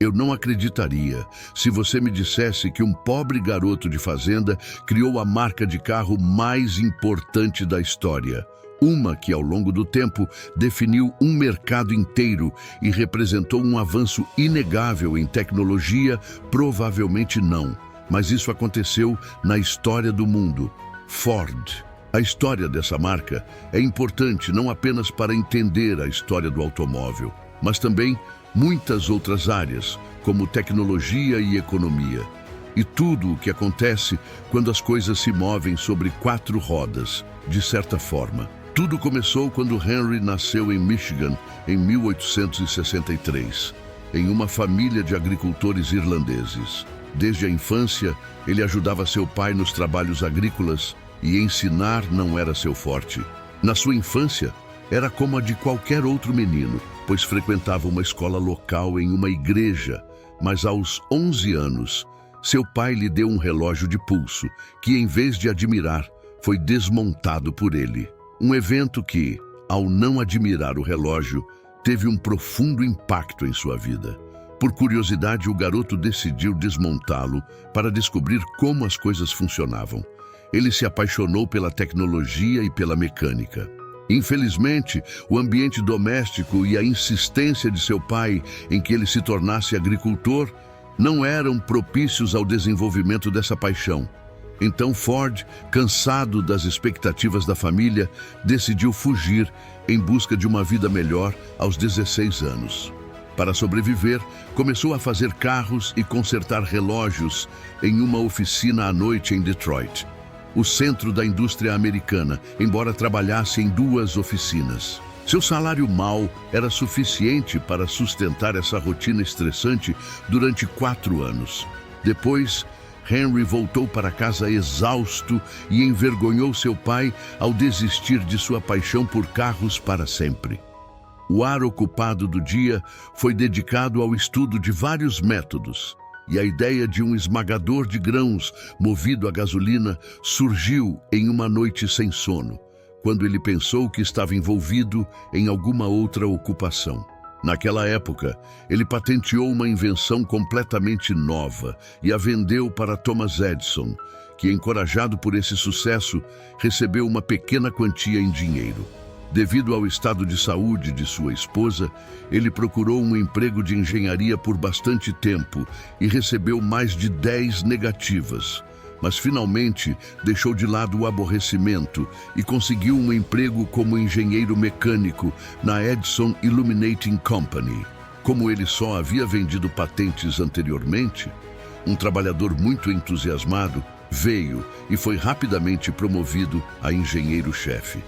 Eu não acreditaria se você me dissesse que um pobre garoto de fazenda criou a marca de carro mais importante da história. Uma que, ao longo do tempo, definiu um mercado inteiro e representou um avanço inegável em tecnologia. Provavelmente não, mas isso aconteceu na história do mundo. Ford. A história dessa marca é importante não apenas para entender a história do automóvel, mas também muitas outras áreas, como tecnologia e economia. E tudo o que acontece quando as coisas se movem sobre 4 rodas, de certa forma. Tudo começou quando Henry nasceu em Michigan, em 1863, em uma família de agricultores irlandeses. Desde a infância, ele ajudava seu pai nos trabalhos agrícolas e ensinar não era seu forte. Na sua infância, era como a de qualquer outro menino, pois frequentava uma escola local em uma igreja, mas aos 11 anos, seu pai lhe deu um relógio de pulso que, em vez de admirar, foi desmontado por ele. Um evento que, ao não admirar o relógio, teve um profundo impacto em sua vida. Por curiosidade, o garoto decidiu desmontá-lo para descobrir como as coisas funcionavam. Ele se apaixonou pela tecnologia e pela mecânica. Infelizmente, o ambiente doméstico e a insistência de seu pai em que ele se tornasse agricultor não eram propícios ao desenvolvimento dessa paixão. Então Ford, cansado das expectativas da família, decidiu fugir em busca de uma vida melhor aos 16 anos. Para sobreviver, começou a fazer carros e consertar relógios em uma oficina à noite em Detroit, o centro da indústria americana, embora trabalhasse em 2 oficinas. Seu salário mau era suficiente para sustentar essa rotina estressante durante 4 anos. Depois, Henry voltou para casa exausto e envergonhou seu pai ao desistir de sua paixão por carros para sempre. O ar ocupado do dia foi dedicado ao estudo de vários métodos, e a ideia de um esmagador de grãos movido a gasolina surgiu em uma noite sem sono, quando ele pensou que estava envolvido em alguma outra ocupação. Naquela época, ele patenteou uma invenção completamente nova e a vendeu para Thomas Edison, que, encorajado por esse sucesso, recebeu uma pequena quantia em dinheiro. Devido ao estado de saúde de sua esposa, ele procurou um emprego de engenharia por bastante tempo e recebeu mais de 10 negativas. Mas finalmente deixou de lado o aborrecimento e conseguiu um emprego como engenheiro mecânico na Edison Illuminating Company. Como ele só havia vendido patentes anteriormente, um trabalhador muito entusiasmado veio e foi rapidamente promovido a engenheiro-chefe.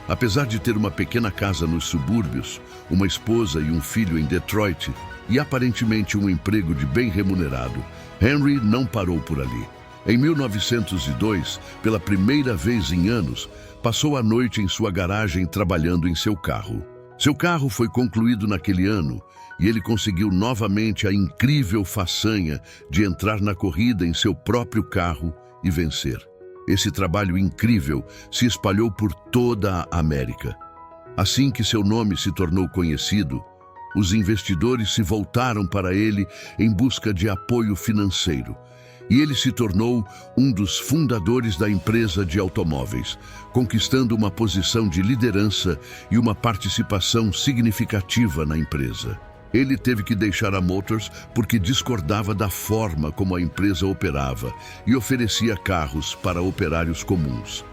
Apesar de ter uma pequena casa nos subúrbios, uma esposa e um filho em Detroit e aparentemente um emprego de bem remunerado, Henry não parou por ali. Em 1902, pela primeira vez em anos, passou a noite em sua garagem trabalhando em seu carro. Seu carro foi concluído naquele ano e ele conseguiu novamente a incrível façanha de entrar na corrida em seu próprio carro e vencer. Esse trabalho incrível se espalhou por toda a América. Assim que seu nome se tornou conhecido, os investidores se voltaram para ele em busca de apoio financeiro. E ele se tornou um dos fundadores da empresa de automóveis, conquistando uma posição de liderança e uma participação significativa na empresa. Ele teve que deixar a Motors porque discordava da forma como a empresa operava e oferecia carros para operários comuns.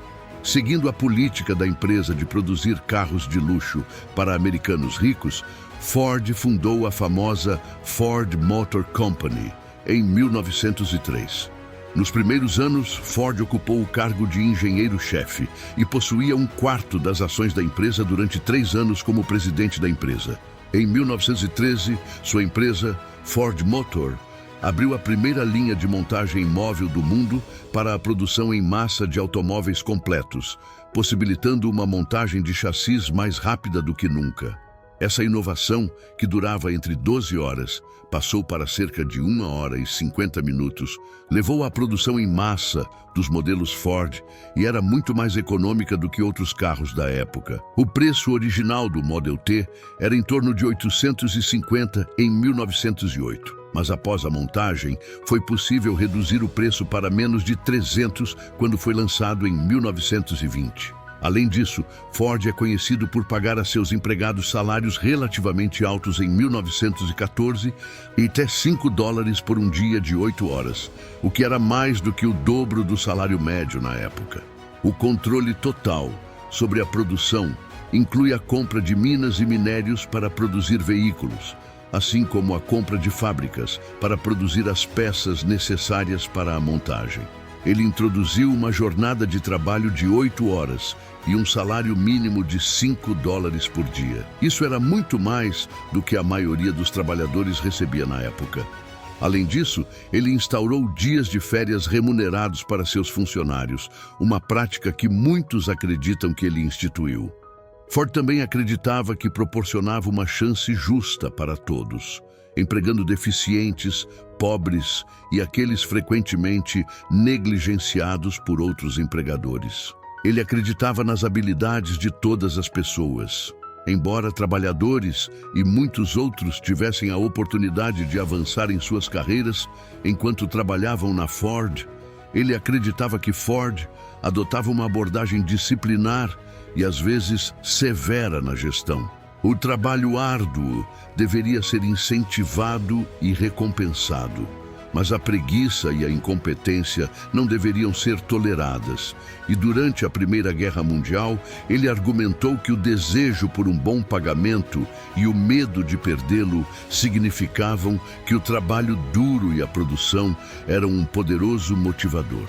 Seguindo a política da empresa de produzir carros de luxo para americanos ricos, Ford fundou a famosa Ford Motor Company em 1903. Nos primeiros anos, Ford ocupou o cargo de engenheiro-chefe e possuía 1/4 das ações da empresa durante 3 anos como presidente da empresa. Em 1913, sua empresa, Ford Motor, abriu a primeira linha de montagem móvel do mundo para a produção em massa de automóveis completos, possibilitando uma montagem de chassis mais rápida do que nunca. Essa inovação, que durava entre 12 horas, passou para cerca de 1 hora e 50 minutos, levou à produção em massa dos modelos Ford e era muito mais econômica do que outros carros da época. O preço original do Model T era em torno de 850 em 1908, mas após a montagem, foi possível reduzir o preço para menos de 300 quando foi lançado em 1920. Além disso, Ford é conhecido por pagar a seus empregados salários relativamente altos em 1914 e até $5 por um dia de 8 horas, o que era mais do que o dobro do salário médio na época. O controle total sobre a produção inclui a compra de minas e minérios para produzir veículos, assim como a compra de fábricas para produzir as peças necessárias para a montagem. Ele introduziu uma jornada de trabalho de 8 horas e um salário mínimo de $5 por dia. Isso era muito mais do que a maioria dos trabalhadores recebia na época. Além disso, ele instaurou dias de férias remunerados para seus funcionários, uma prática que muitos acreditam que ele instituiu. Ford também acreditava que proporcionava uma chance justa para todos, empregando deficientes, pobres e aqueles frequentemente negligenciados por outros empregadores. Ele acreditava nas habilidades de todas as pessoas. Embora trabalhadores e muitos outros tivessem a oportunidade de avançar em suas carreiras enquanto trabalhavam na Ford, ele acreditava que Ford adotava uma abordagem disciplinar e às vezes severa na gestão. O trabalho árduo deveria ser incentivado e recompensado, mas a preguiça e a incompetência não deveriam ser toleradas. E durante a Primeira Guerra Mundial, ele argumentou que o desejo por um bom pagamento e o medo de perdê-lo significavam que o trabalho duro e a produção eram um poderoso motivador.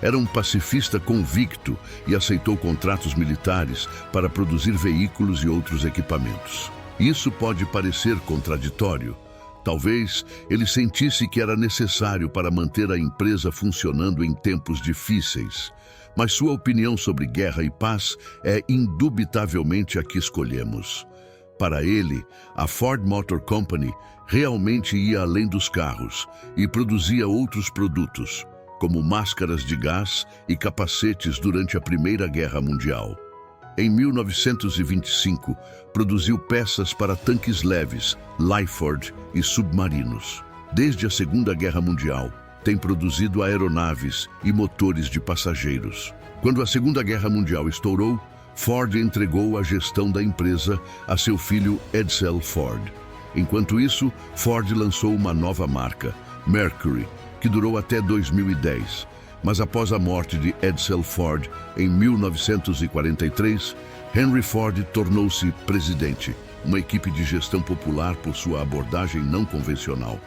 Era um pacifista convicto e aceitou contratos militares para produzir veículos e outros equipamentos. Isso pode parecer contraditório. Talvez ele sentisse que era necessário para manter a empresa funcionando em tempos difíceis, mas sua opinião sobre guerra e paz é indubitavelmente a que escolhemos. Para ele, a Ford Motor Company realmente ia além dos carros e produzia outros produtos, como máscaras de gás e capacetes durante a Primeira Guerra Mundial. Em 1925, produziu peças para tanques leves, Lyford e submarinos. Desde a Segunda Guerra Mundial, tem produzido aeronaves e motores de passageiros. Quando a Segunda Guerra Mundial estourou, Ford entregou a gestão da empresa a seu filho Edsel Ford. Enquanto isso, Ford lançou uma nova marca, Mercury, que durou até 2010. Mas após a morte de Edsel Ford em 1943, Henry Ford tornou-se presidente, uma equipe de gestão popular por sua abordagem não convencional.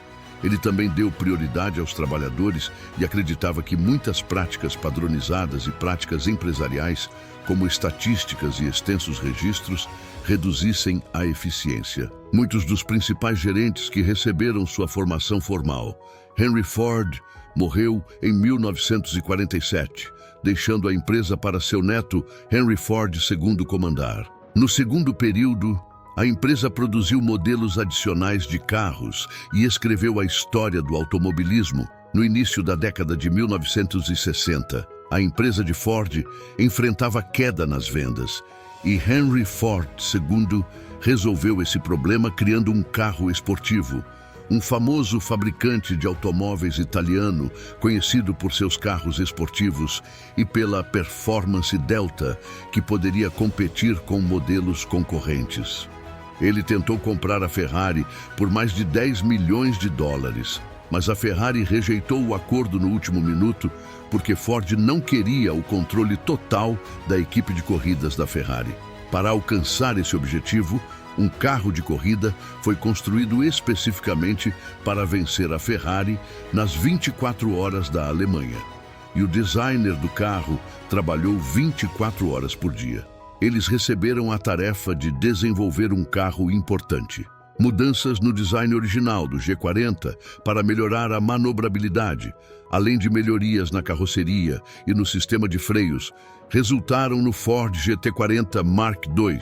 Ele também deu prioridade aos trabalhadores e acreditava que muitas práticas padronizadas e práticas empresariais, como estatísticas e extensos registros, reduzissem a eficiência. Muitos dos principais gerentes que receberam sua formação formal, Henry Ford, morreu em 1947, deixando a empresa para seu neto, Henry Ford II, comandar. No segundo período, a empresa produziu modelos adicionais de carros e escreveu a história do automobilismo. No início da década de 1960, a empresa de Ford enfrentava queda nas vendas e Henry Ford II resolveu esse problema criando um carro esportivo. Um famoso fabricante de automóveis italiano, conhecido por seus carros esportivos e pela performance Delta, que poderia competir com modelos concorrentes. Ele tentou comprar a Ferrari por mais de $10 milhões, mas a Ferrari rejeitou o acordo no último minuto porque Ford não queria o controle total da equipe de corridas da Ferrari. Para alcançar esse objetivo, um carro de corrida foi construído especificamente para vencer a Ferrari nas 24 horas da Alemanha. E o designer do carro trabalhou 24 horas por dia. Eles receberam a tarefa de desenvolver um carro importante. Mudanças no design original do G40 para melhorar a manobrabilidade, além de melhorias na carroceria e no sistema de freios, resultaram no Ford GT40 Mark II,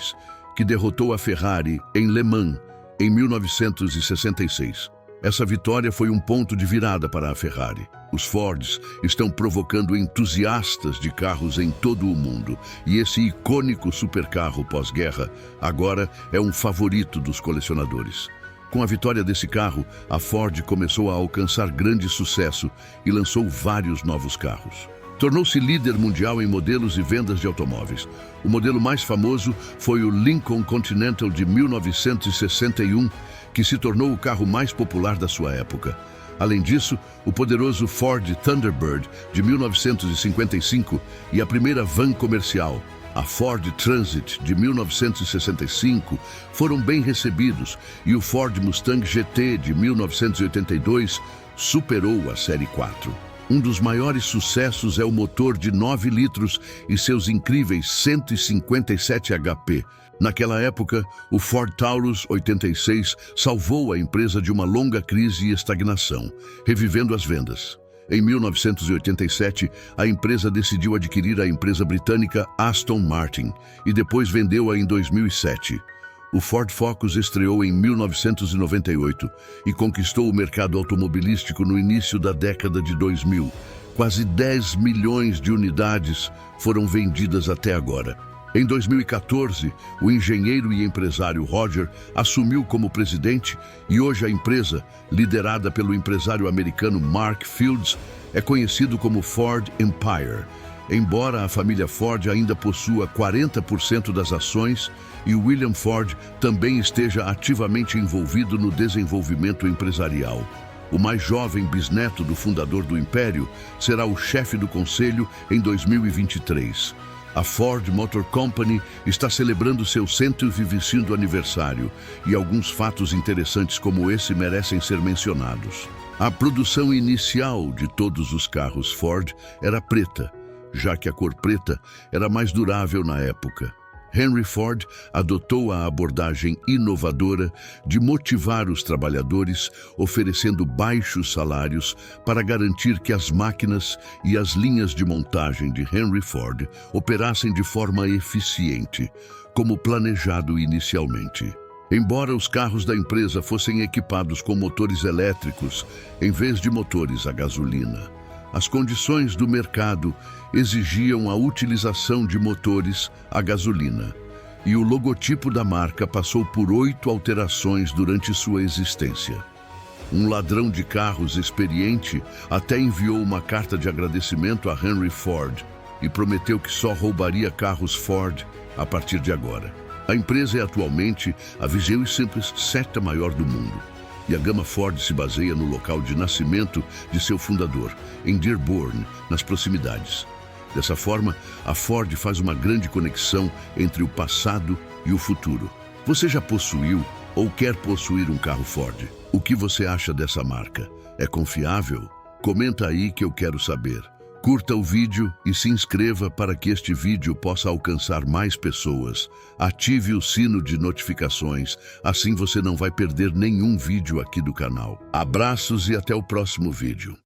que derrotou a Ferrari em Le Mans em 1966. Essa vitória foi um ponto de virada para a Ferrari. Os Fords estão provocando entusiastas de carros em todo o mundo, e esse icônico supercarro pós-guerra agora é um favorito dos colecionadores. Com a vitória desse carro, a Ford começou a alcançar grande sucesso e lançou vários novos carros. Tornou-se líder mundial em modelos e vendas de automóveis. O modelo mais famoso foi o Lincoln Continental de 1961, que se tornou o carro mais popular da sua época. Além disso, o poderoso Ford Thunderbird de 1955 e a primeira van comercial, a Ford Transit de 1965, foram bem recebidos, e o Ford Mustang GT de 1982 superou a Série 4. Um dos maiores sucessos é o motor de 9 litros e seus incríveis 157 HP. Naquela época, o Ford Taurus 86 salvou a empresa de uma longa crise e estagnação, revivendo as vendas. Em 1987, a empresa decidiu adquirir a empresa britânica Aston Martin e depois vendeu-a em 2007. O Ford Focus estreou em 1998 e conquistou o mercado automobilístico no início da década de 2000. Quase 10 milhões de unidades foram vendidas até agora. Em 2014, o engenheiro e empresário Roger assumiu como presidente e hoje a empresa, liderada pelo empresário americano Mark Fields, é conhecido como Ford Empire. Embora a família Ford ainda possua 40% das ações e William Ford também esteja ativamente envolvido no desenvolvimento empresarial. O mais jovem bisneto do fundador do império será o chefe do conselho em 2023. A Ford Motor Company está celebrando seu 125º aniversário e alguns fatos interessantes como esse merecem ser mencionados. A produção inicial de todos os carros Ford era preta, já que a cor preta era mais durável na época. Henry Ford adotou a abordagem inovadora de motivar os trabalhadores, oferecendo baixos salários para garantir que as máquinas e as linhas de montagem de Henry Ford operassem de forma eficiente, como planejado inicialmente. Embora os carros da empresa fossem equipados com motores elétricos em vez de motores a gasolina, as condições do mercado exigiam a utilização de motores a gasolina, e o logotipo da marca passou por 8 alterações durante sua existência. Um ladrão de carros experiente até enviou uma carta de agradecimento a Henry Ford e prometeu que só roubaria carros Ford a partir de agora. A empresa é atualmente a 27ª maior do mundo. E a gama Ford se baseia no local de nascimento de seu fundador, em Dearborn, nas proximidades. Dessa forma, a Ford faz uma grande conexão entre o passado e o futuro. Você já possuiu ou quer possuir um carro Ford? O que você acha dessa marca? É confiável? Comenta aí que eu quero saber. Curta o vídeo e se inscreva para que este vídeo possa alcançar mais pessoas. Ative o sino de notificações, assim você não vai perder nenhum vídeo aqui do canal. Abraços e até o próximo vídeo.